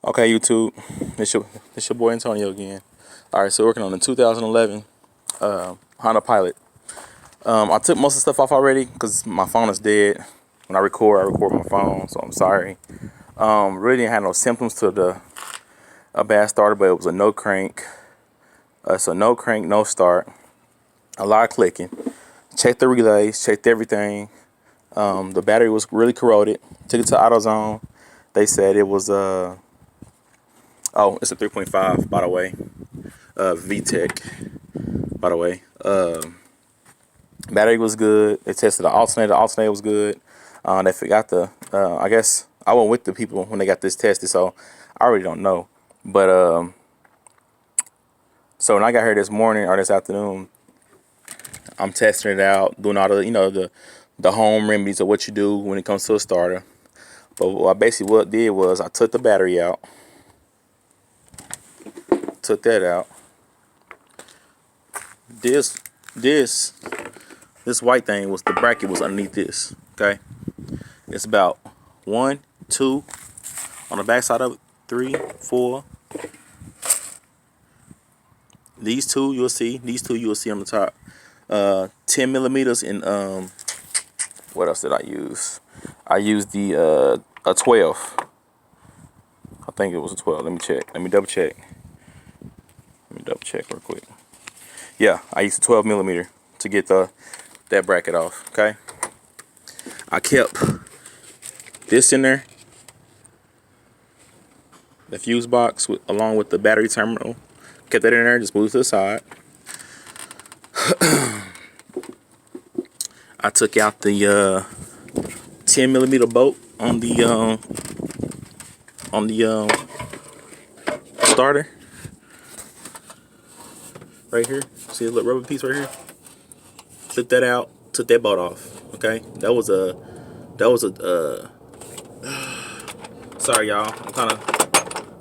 Okay, YouTube, it's your boy Antonio again. All right, so working on the 2011 Honda Pilot. I took most of the stuff off already because my phone is dead. When I record with my phone, so I'm sorry. Really didn't have no symptoms to a bad starter, but it was a no crank. So no crank, no start. A lot of clicking. Checked the relays, checked everything. The battery was really corroded. Took it to AutoZone. They said it was oh, it's a 3.5, by the way. VTEC, by the way. Battery was good. They tested the alternator. The alternator was good. They forgot I guess I went with the people when they got this tested, so I already don't know. But so when I got here this morning or this afternoon, I'm testing it out, doing all the home remedies of what you do when it comes to a starter. But what I did was I took the battery out, took that out. This white thing was the bracket was underneath this. Okay, it's about 1, 2 on the back side of it, 3, 4. These two you'll see. These two you will see on the top. 10 millimeters in what else did I use? I used the a 12. I think it was a 12. Let me check. Let me double check. Let me double check real quick. Yeah, I used a 12 millimeter to get that bracket off. Okay. I kept this in there, the fuse box along with the battery terminal. Kept that in there. Just moved to the side. I took out the 10 millimeter bolt on the starter right here. See the little rubber piece right here? Took that out. Took that bolt off. Okay, that was a sorry y'all, I kind of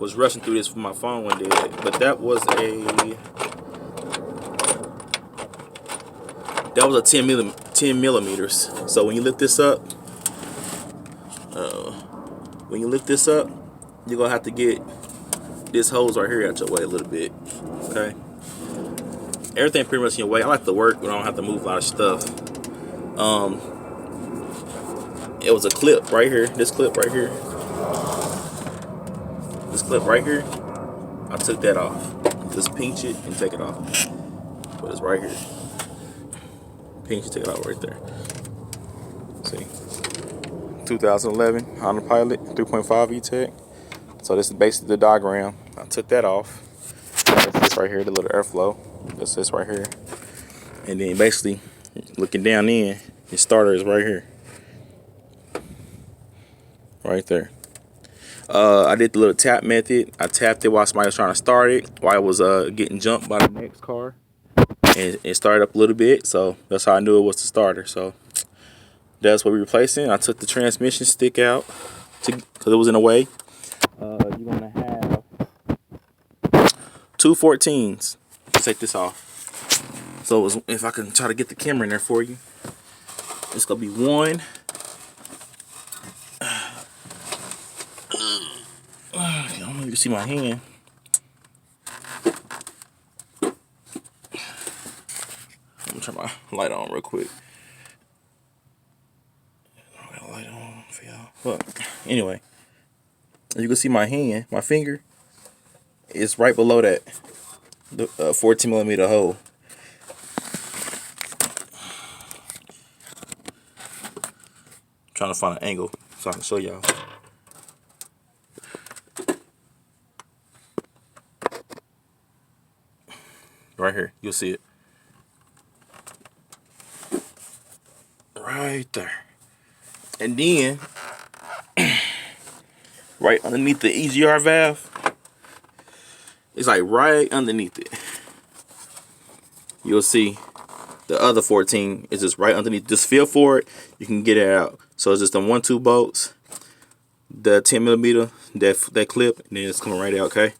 was rushing through this with my phone one day, but that was a 10 millimeters. So when you lift this up, you're gonna have to get this hose right here out your way a little bit. Okay, everything pretty much in your way. I like to work when I don't have to move a lot of stuff. It was a clip right here. This clip right here. This clip right here. I took that off. Just pinch it and take it off. But it's right here. Pinch it, take it out right there. See. 2011 Honda Pilot 3.5 VTEC. So this is basically the diagram. I took that off. That's this right here, the little airflow. That's this right here. And then basically looking down in, the starter is right here. Right there. I did the little tap method. I tapped it while somebody was trying to start it, while I was getting jumped by the next car. And it started up a little bit, so that's how I knew it was the starter. So that's what we're replacing. I took the transmission stick out because it was in the way. You're gonna have 2 14s. Let's take this off. So if I can try to get the camera in there for you, it's gonna be one. I don't know if you can see my hand. Let me turn my light on real quick. I got a light on for y'all. Look, anyway, you can see my hand, my finger is right below that the 14 millimeter hole. Trying to find an angle so I can show y'all. Right here, you'll see it. Right there. And then, right underneath the EGR valve, it's like right underneath it. You'll see the other 14 is just right underneath. Just feel for it, you can get it out. So it's just the 1-2 bolts, the 10 millimeter, that clip, and then it's coming right out. Okay.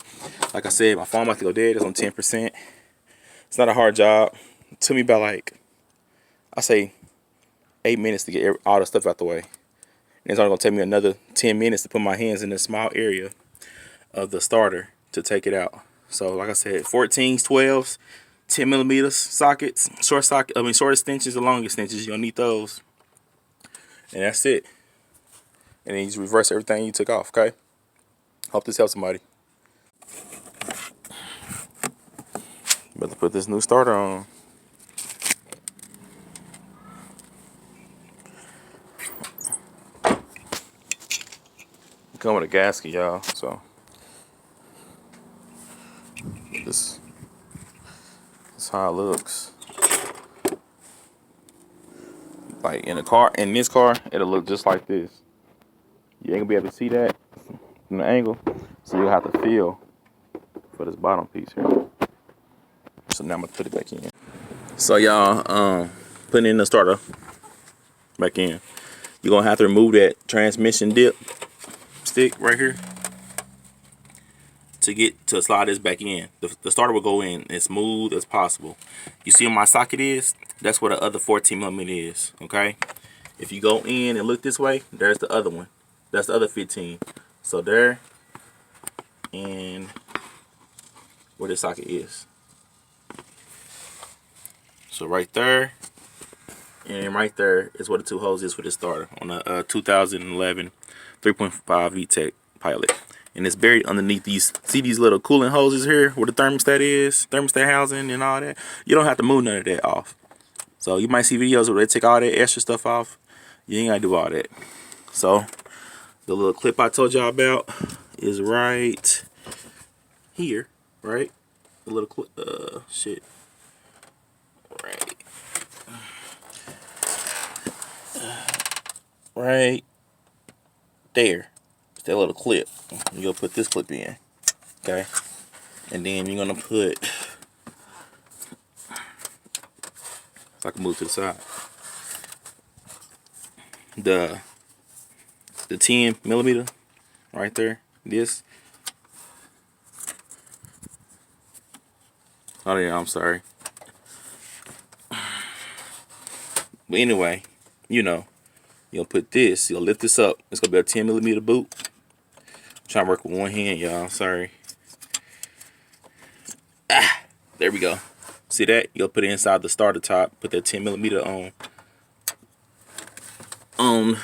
Like I said, my phone about to go dead. It's on 10%. It's not a hard job. It took me about I say 8 minutes to get all the stuff out the way. And it's only gonna take me another 10 minutes to put my hands in this small area. of the starter to take it out. So like I said, 14s, 12s, 10 millimeters sockets, short extensions and long extensions. You'll need those, and that's it. And then you just reverse everything you took off. Okay. Hope this helps somebody. About to put this new starter on. Come with a gasket, y'all. So this is how it looks. Like in this car, it'll look just like this. You ain't gonna be able to see that from the angle, so you'll have to feel for this bottom piece here. So now I'm gonna put it back in. So y'all, putting in the starter back in. You're gonna have to remove that transmission dip stick right here to slide this back in. The starter will go in as smooth as possible. You see where my socket is? That's where the other 14 millimeter is. Okay. If you go in and look this way, there's the other one. That's the other 15. So there, and where the socket is. So right there, and right there is where the two holes is for the starter on a 2011 3.5 VTEC Pilot. And it's buried underneath these. See these little cooling hoses here where the thermostat is, thermostat housing and all that. You don't have to move none of that off. So you might see videos where they take all that extra stuff off. You ain't gotta do all that. So the little clip I told y'all about is right here, right? The little clip, shit. Right there. It's that little clip. You're gonna put this clip in, okay? And then you're gonna put, so I can move to the side, the 10 millimeter right there. This. Oh yeah, I'm sorry. But anyway, you know, you'll put this. You'll lift this up. It's gonna be a 10 millimeter boot. I'm trying to work with one hand, y'all. Sorry. There we go. See that? You'll put it inside the starter top. Put that 10 millimeter on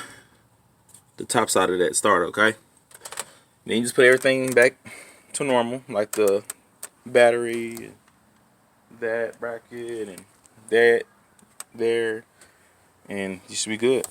the top side of that starter, okay? Then you just put everything back to normal, like the battery, and that bracket, and that there, and you should be good.